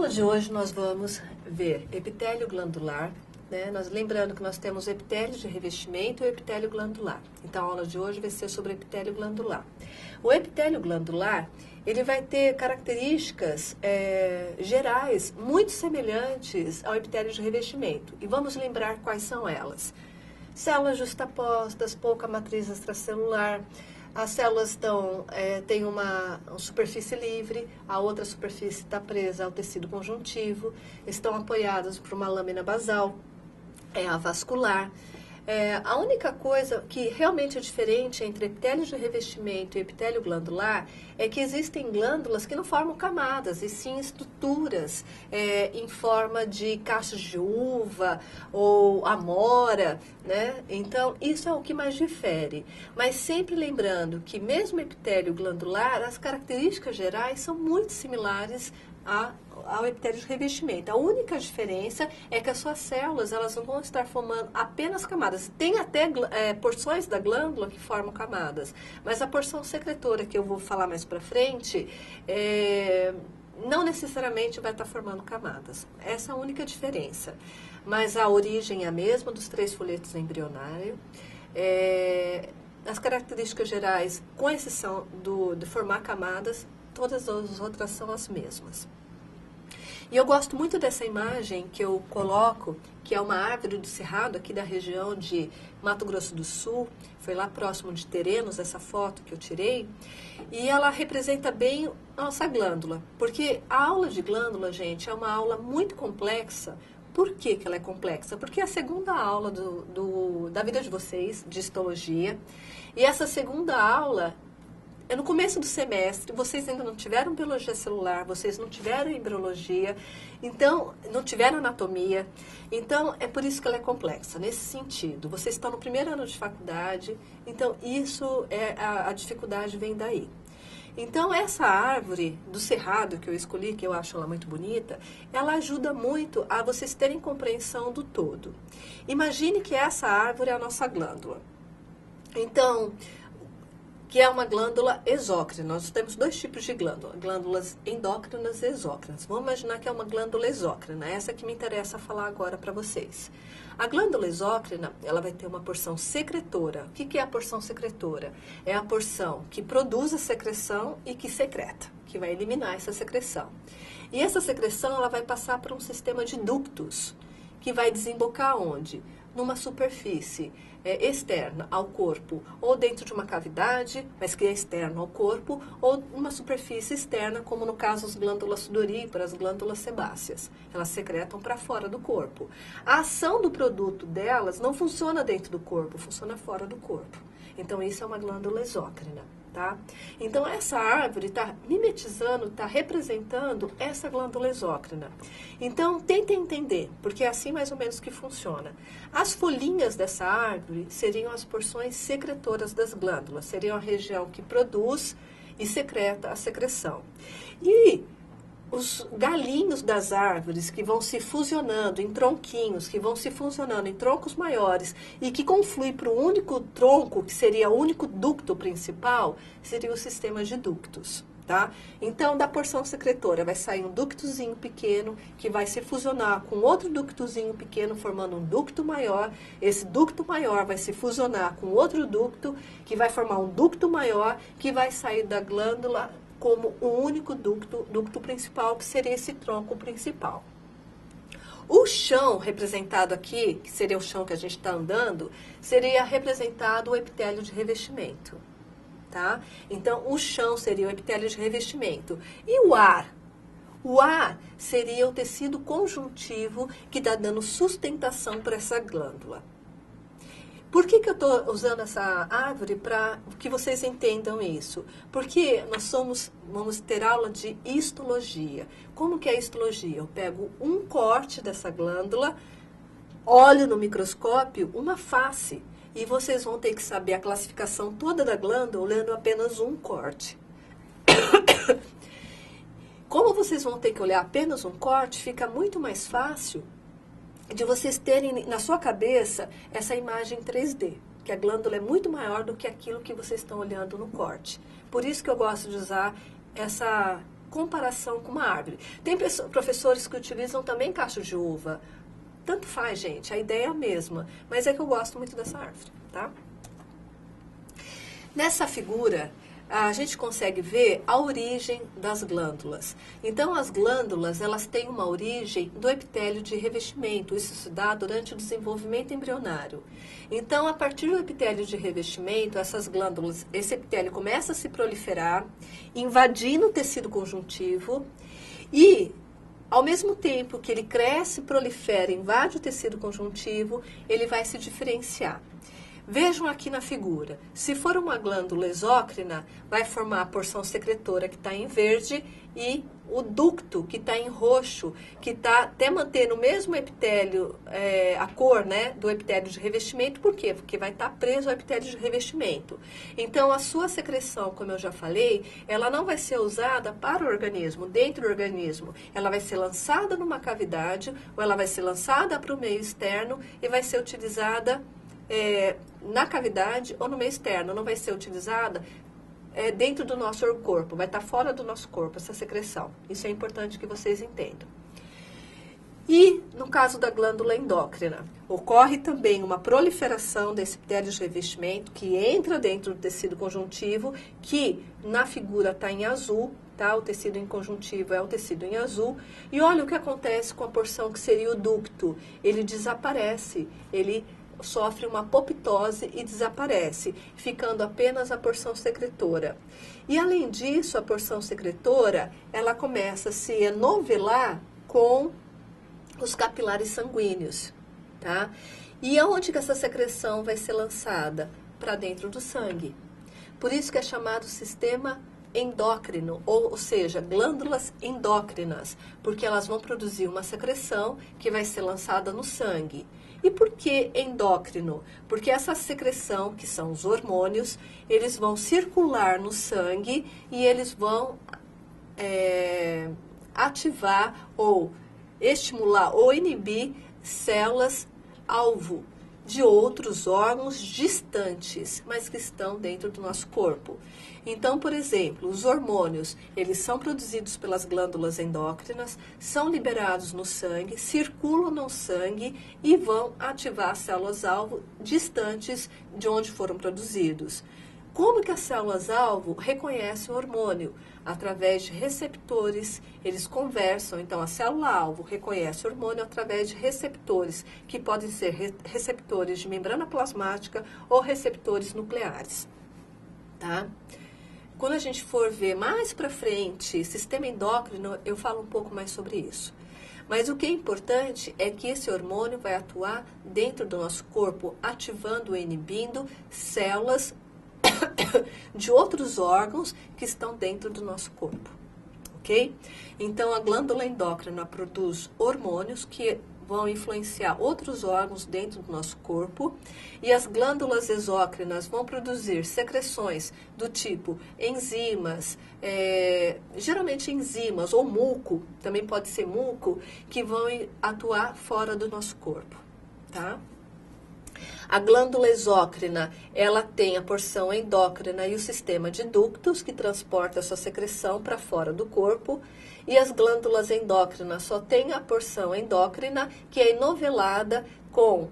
aula de hoje nós vamos ver epitélio glandular, né? Lembrando que nós temos epitélio de revestimento e o epitélio glandular. Então a aula de hoje vai ser sobre o epitélio glandular. O epitélio glandular, ele vai ter características gerais muito semelhantes ao epitélio de revestimento. E vamos lembrar quais são elas. Células justapostas, pouca matriz extracelular. As células têm uma superfície livre, a outra superfície está presa ao tecido conjuntivo, estão apoiadas por uma lâmina basal, avascular. A única coisa que realmente é diferente entre epitélio de revestimento e epitélio glandular é que existem glândulas que não formam camadas, e sim estruturas em forma de cachos de uva ou amora, né? Então, isso é o que mais difere. Mas sempre lembrando que mesmo epitélio glandular, as características gerais são muito similares ao epitélio de revestimento. A única diferença é que as suas células elas não vão estar formando apenas camadas. Tem até porções da glândula que formam camadas, mas a porção secretora, que eu vou falar mais para frente, não necessariamente vai estar formando camadas. Essa é a única diferença. Mas a origem é a mesma dos 3 folhetos embrionários. As características gerais, com exceção de formar camadas, todas as outras são as mesmas. E eu gosto muito dessa imagem que eu coloco, que é uma árvore do cerrado aqui da região de Mato Grosso do Sul. Foi lá próximo de Terenos, essa foto que eu tirei. E ela representa bem a nossa glândula. Porque a aula de glândula, gente, é uma aula muito complexa. Por que ela é complexa? Porque é a segunda aula da vida de vocês, de histologia. E essa segunda aula no começo do semestre, vocês ainda não tiveram biologia celular, vocês não tiveram embriologia, então, não tiveram anatomia. Então, é por isso que ela é complexa, nesse sentido. Vocês estão no primeiro ano de faculdade, então, isso, a dificuldade vem daí. Então, essa árvore do cerrado que eu escolhi, que eu acho ela muito bonita, ela ajuda muito a vocês terem compreensão do todo. Imagine que essa árvore é a nossa glândula. Então, que é uma glândula exócrina. Nós temos 2 tipos de glândula, glândulas endócrinas e exócrinas. Vamos imaginar que é uma glândula exócrina, essa que me interessa falar agora para vocês. A glândula exócrina, ela vai ter uma porção secretora. O que é a porção secretora? É a porção que produz a secreção e que secreta, que vai eliminar essa secreção. E essa secreção, ela vai passar por um sistema de ductos, que vai desembocar onde? Numa superfície externa ao corpo, ou dentro de uma cavidade, mas que é externa ao corpo, ou uma superfície externa, como no caso as glândulas sudoríparas, as glândulas sebáceas. Elas secretam para fora do corpo. A ação do produto delas não funciona dentro do corpo, funciona fora do corpo. Então, isso é uma glândula exócrina. Tá? Então, essa árvore está mimetizando, está representando essa glândula exócrina. Então, tentem entender, porque é assim mais ou menos que funciona. As folhinhas dessa árvore seriam as porções secretoras das glândulas, seriam a região que produz e secreta a secreção. E os galinhos das árvores que vão se fusionando em tronquinhos, que vão se fusionando em troncos maiores e que confluem para o único tronco, que seria o único ducto principal, seria o sistema de ductos. Tá? Então, da porção secretora vai sair um ductozinho pequeno que vai se fusionar com outro ductozinho pequeno, formando um ducto maior. Esse ducto maior vai se fusionar com outro ducto, que vai formar um ducto maior, que vai sair da glândula como o único ducto principal, que seria esse tronco principal. O chão representado aqui, que seria o chão que a gente está andando, seria representado o epitélio de revestimento. Tá? Então, o chão seria o epitélio de revestimento. E o ar? O ar seria o tecido conjuntivo que está dando sustentação para essa glândula. Por que eu estou usando essa árvore para que vocês entendam isso? Porque vamos ter aula de histologia. Como que é a histologia? Eu pego um corte dessa glândula, olho no microscópio uma face. E vocês vão ter que saber a classificação toda da glândula olhando apenas um corte. Como vocês vão ter que olhar apenas um corte, fica muito mais fácil de vocês terem na sua cabeça essa imagem 3D, que a glândula é muito maior do que aquilo que vocês estão olhando no corte. Por isso que eu gosto de usar essa comparação com uma árvore. Tem professores que utilizam também cacho de uva. Tanto faz, gente, a ideia é a mesma, mas é que eu gosto muito dessa árvore, tá? Nessa figura, a gente consegue ver a origem das glândulas. Então, as glândulas, elas têm uma origem do epitélio de revestimento. Isso se dá durante o desenvolvimento embrionário. Então, a partir do epitélio de revestimento, essas glândulas, esse epitélio começa a se proliferar, invadindo o tecido conjuntivo e, ao mesmo tempo que ele cresce, prolifera, invade o tecido conjuntivo, ele vai se diferenciar. Vejam aqui na figura, se for uma glândula exócrina, vai formar a porção secretora que está em verde e o ducto que está em roxo, que está até mantendo o mesmo epitélio, a cor, né, do epitélio de revestimento. Por quê? Porque vai estar preso ao epitélio de revestimento. Então, a sua secreção, como eu já falei, ela não vai ser usada para o organismo, dentro do organismo. Ela vai ser lançada numa cavidade ou ela vai ser lançada para o meio externo e vai ser utilizada na cavidade ou no meio externo, não vai ser utilizada dentro do nosso corpo, vai estar fora do nosso corpo essa secreção. Isso é importante que vocês entendam. E no caso da glândula endócrina, ocorre também uma proliferação desse epitélio de revestimento que entra dentro do tecido conjuntivo, que na figura está em azul, tá? O tecido em conjuntivo é o tecido em azul. E olha o que acontece com a porção que seria o ducto. Ele desaparece, ele sofre uma apoptose e desaparece, ficando apenas a porção secretora. E além disso, a porção secretora, ela começa a se enovelar com os capilares sanguíneos, tá? E aonde que essa secreção vai ser lançada? Para dentro do sangue. Por isso que é chamado sistema endócrino, ou seja, glândulas endócrinas, porque elas vão produzir uma secreção que vai ser lançada no sangue. E por que endócrino? Porque essa secreção, que são os hormônios, eles vão circular no sangue e eles vão ativar ou estimular ou inibir células-alvo de outros órgãos distantes, mas que estão dentro do nosso corpo. Então, por exemplo, os hormônios, eles são produzidos pelas glândulas endócrinas, são liberados no sangue, circulam no sangue e vão ativar células-alvo distantes de onde foram produzidos. Como que as células-alvo reconhecem o hormônio? Através de receptores, eles conversam. Então, a célula-alvo reconhece o hormônio através de receptores, que podem ser receptores de membrana plasmática ou receptores nucleares, tá? Quando a gente for ver mais para frente sistema endócrino, eu falo um pouco mais sobre isso. Mas o que é importante é que esse hormônio vai atuar dentro do nosso corpo, ativando e inibindo células de outros órgãos que estão dentro do nosso corpo, ok? Então, a glândula endócrina produz hormônios que vão influenciar outros órgãos dentro do nosso corpo e as glândulas exócrinas vão produzir secreções do tipo enzimas, geralmente enzimas ou muco, também pode ser muco, que vão atuar fora do nosso corpo, tá? A glândula exócrina, ela tem a porção endócrina e o sistema de ductos que transporta essa secreção para fora do corpo. E as glândulas endócrinas só tem a porção endócrina que é enovelada com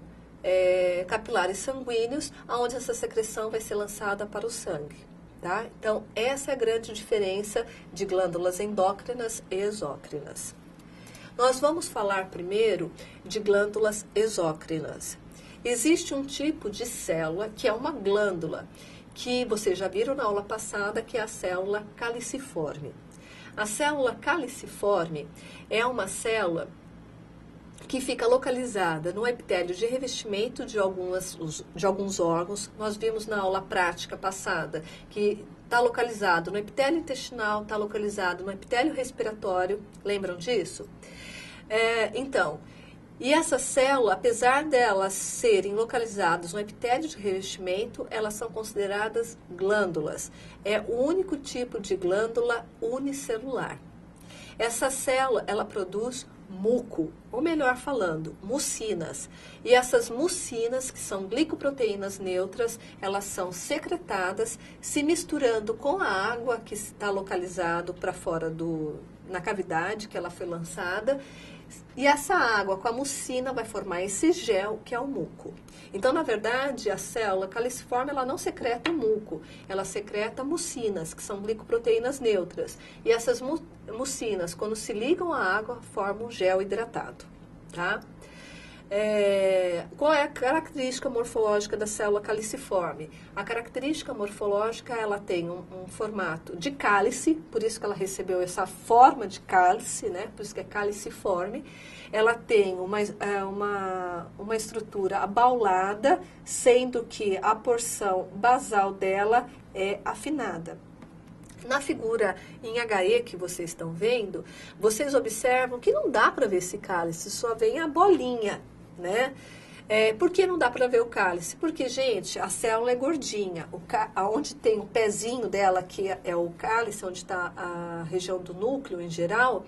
capilares sanguíneos, onde essa secreção vai ser lançada para o sangue, tá? Então, essa é a grande diferença de glândulas endócrinas e exócrinas. Nós vamos falar primeiro de glândulas exócrinas. Existe um tipo de célula que é uma glândula, que vocês já viram na aula passada, que é a célula caliciforme. A célula caliciforme é uma célula que fica localizada no epitélio de revestimento de alguns órgãos. Nós vimos na aula prática passada que está localizado no epitélio intestinal, está localizado no epitélio respiratório. Lembram disso? E essa célula, apesar delas serem localizadas no epitélio de revestimento, elas são consideradas glândulas. É o único tipo de glândula unicelular. Essa célula, ela produz muco, ou melhor falando, mucinas. E essas mucinas, que são glicoproteínas neutras, elas são secretadas, se misturando com a água que está localizado para fora na cavidade que ela foi lançada. E essa água com a mucina vai formar esse gel que é o muco. Então, na verdade, a célula caliciforme ela não secreta o muco, ela secreta mucinas, que são glicoproteínas neutras. E essas mucinas, quando se ligam à água, formam um gel hidratado. Tá? Qual é a característica morfológica da célula caliciforme? A característica morfológica, ela tem um formato de cálice, por isso que ela recebeu essa forma de cálice, né? Por isso que é caliciforme. Ela tem uma estrutura abaulada, sendo que a porção basal dela é afinada. Na figura em HE que vocês estão vendo, vocês observam que não dá para ver esse cálice, só vem a bolinha, né? Por que não dá para ver o cálice? Porque, gente, a célula é gordinha. Onde tem o pezinho dela, que é o cálice, onde está a região do núcleo em geral,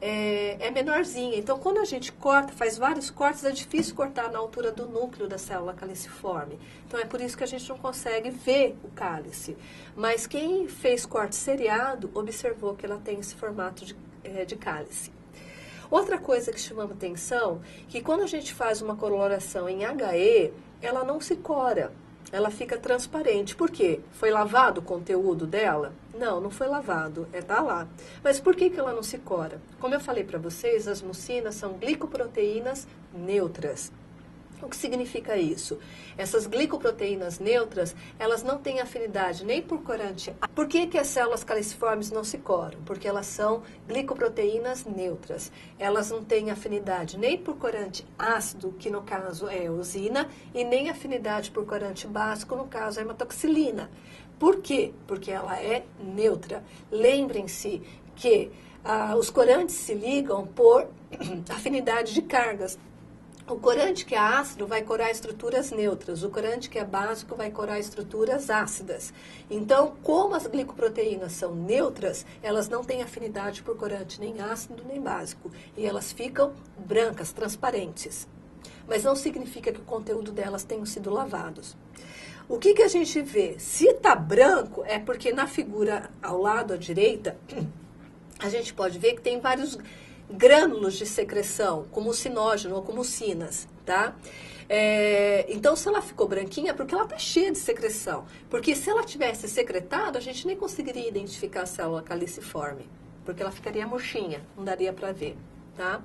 é menorzinha. Então, quando a gente corta, faz vários cortes, é difícil cortar na altura do núcleo da célula caliciforme. Então, é por isso que a gente não consegue ver o cálice. Mas quem fez corte seriado observou que ela tem esse formato de cálice. Outra coisa que chama atenção, que quando a gente faz uma coloração em HE, ela não se cora, ela fica transparente. Por quê? Foi lavado o conteúdo dela? Não, não foi lavado, tá lá. Mas por que ela não se cora? Como eu falei para vocês, as mucinas são glicoproteínas neutras. O que significa isso? Essas glicoproteínas neutras, elas não têm afinidade nem por corante. Por que as células caliciformes não se coram? Porque elas são glicoproteínas neutras. Elas não têm afinidade nem por corante ácido, que no caso é a eosina, e nem afinidade por corante básico, no caso é a hematoxilina. Por quê? Porque ela é neutra. Lembrem-se que os corantes se ligam por afinidade de cargas. O corante que é ácido vai corar estruturas neutras, o corante que é básico vai corar estruturas ácidas. Então, como as glicoproteínas são neutras, elas não têm afinidade por corante nem ácido nem básico. E elas ficam brancas, transparentes. Mas não significa que o conteúdo delas tenha sido lavados. O que a gente vê? Se está branco, é porque na figura ao lado à direita, a gente pode ver que tem vários grânulos de secreção, como mucinógeno ou como mucinas, tá? Então, se ela ficou branquinha, é porque ela está cheia de secreção. Porque se ela tivesse secretado, a gente nem conseguiria identificar a célula caliciforme, porque ela ficaria murchinha, não daria para ver, tá?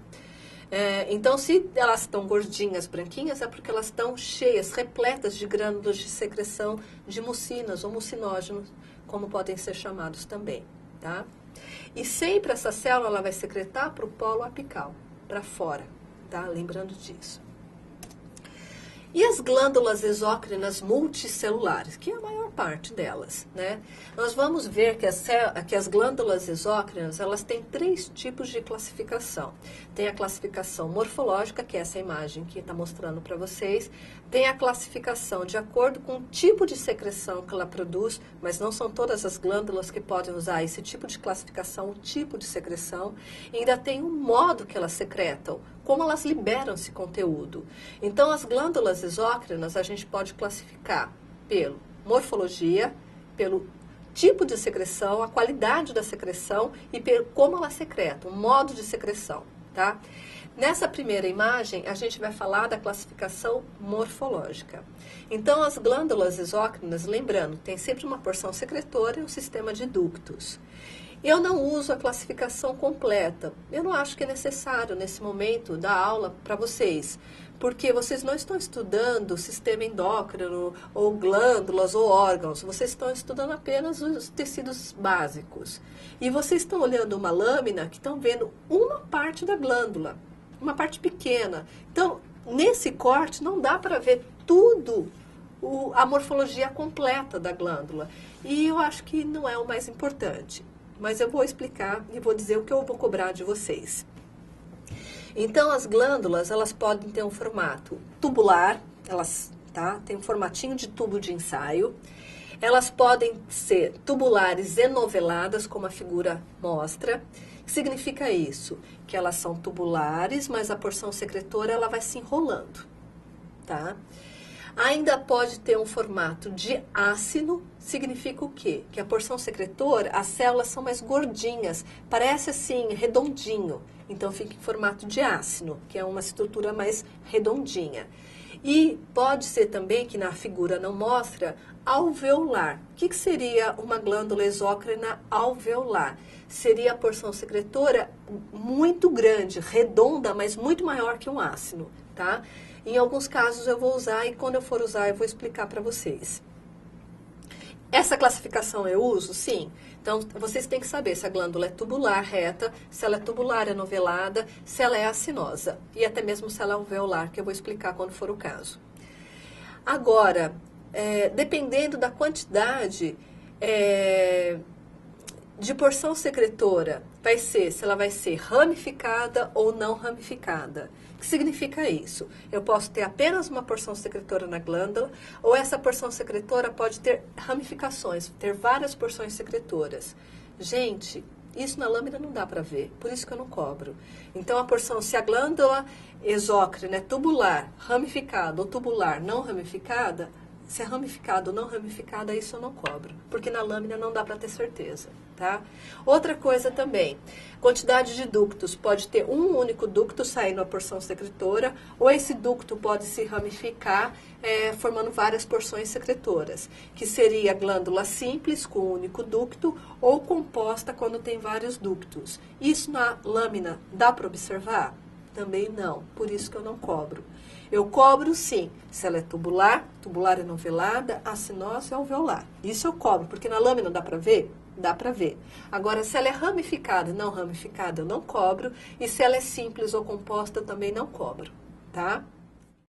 Então, se elas estão gordinhas, branquinhas, é porque elas estão cheias, repletas de grânulos de secreção de mucinas ou mucinógenos, como podem ser chamados também, tá? E sempre essa célula ela vai secretar para o polo apical, para fora, tá? Lembrando disso. E as glândulas exócrinas multicelulares, que é a maior parte delas, né? Nós vamos ver que as glândulas exócrinas, elas têm 3 tipos de classificação. Tem a classificação morfológica, que é essa imagem que está mostrando para vocês. Tem a classificação de acordo com o tipo de secreção que ela produz, mas não são todas as glândulas que podem usar esse tipo de classificação, o tipo de secreção. E ainda tem o modo que elas secretam, como elas liberam esse conteúdo. Então, as glândulas exócrinas a gente pode classificar pelo morfologia, pelo tipo de secreção, a qualidade da secreção e pelo como ela secreta, o modo de secreção, tá? Nessa primeira imagem, a gente vai falar da classificação morfológica. Então, as glândulas exócrinas, lembrando, tem sempre uma porção secretora e um sistema de ductos. Eu não uso a classificação completa. Eu não acho que é necessário, nesse momento da aula, para vocês. Porque vocês não estão estudando o sistema endócrino, ou glândulas, ou órgãos. Vocês estão estudando apenas os tecidos básicos. E vocês estão olhando uma lâmina que estão vendo uma parte da glândula. Uma parte pequena. Então, nesse corte, não dá para ver tudo, a morfologia completa da glândula. E eu acho que não é o mais importante. Mas eu vou explicar e vou dizer o que eu vou cobrar de vocês. Então, as glândulas, elas podem ter um formato tubular, elas, tá? Tem um formatinho de tubo de ensaio. Elas podem ser tubulares enoveladas, como a figura mostra. que significa isso? Que elas são tubulares, mas a porção secretora ela vai se enrolando, tá? Ainda pode ter um formato de ácido, significa o quê? Que a porção secretora, as células são mais gordinhas, parece assim, redondinho. Então fica em formato de ácido, que é uma estrutura mais redondinha. E pode ser também, que na figura não mostra, alveolar. O que seria uma glândula exócrina alveolar? Seria a porção secretora muito grande, redonda, mas muito maior que um ácido, tá? Em alguns casos eu vou usar e quando eu for usar eu vou explicar para vocês. Essa classificação eu uso? Sim. Então, vocês têm que saber se a glândula é tubular, reta, se ela é tubular, anovelada, se ela é acinosa e até mesmo se ela é alveolar, que eu vou explicar quando for o caso. Agora, dependendo da quantidade de porção secretora, vai ser se ela vai ser ramificada ou não ramificada. O que significa isso? Eu posso ter apenas uma porção secretora na glândula, ou essa porção secretora pode ter ramificações, ter várias porções secretoras. Gente, isso na lâmina não dá para ver, por isso que eu não cobro. Então, a porção, se a glândula exócrina é tubular, ramificada, ou tubular não ramificada, se é ramificada ou não ramificada, isso eu não cobro, porque na lâmina não dá para ter certeza, tá? Outra coisa também, quantidade de ductos, pode ter um único ducto saindo a porção secretora, ou esse ducto pode se ramificar, formando várias porções secretoras, que seria glândula simples com um único ducto, ou composta quando tem vários ductos. Isso na lâmina dá para observar? Também não, por isso que eu não cobro. Eu cobro sim, se ela é tubular, tubular anovelada, acinosa e alveolar. Isso eu cobro, porque na lâmina dá para ver? Dá para ver. Agora, se ela é ramificada e não ramificada, eu não cobro. E se ela é simples ou composta, eu também não cobro, tá?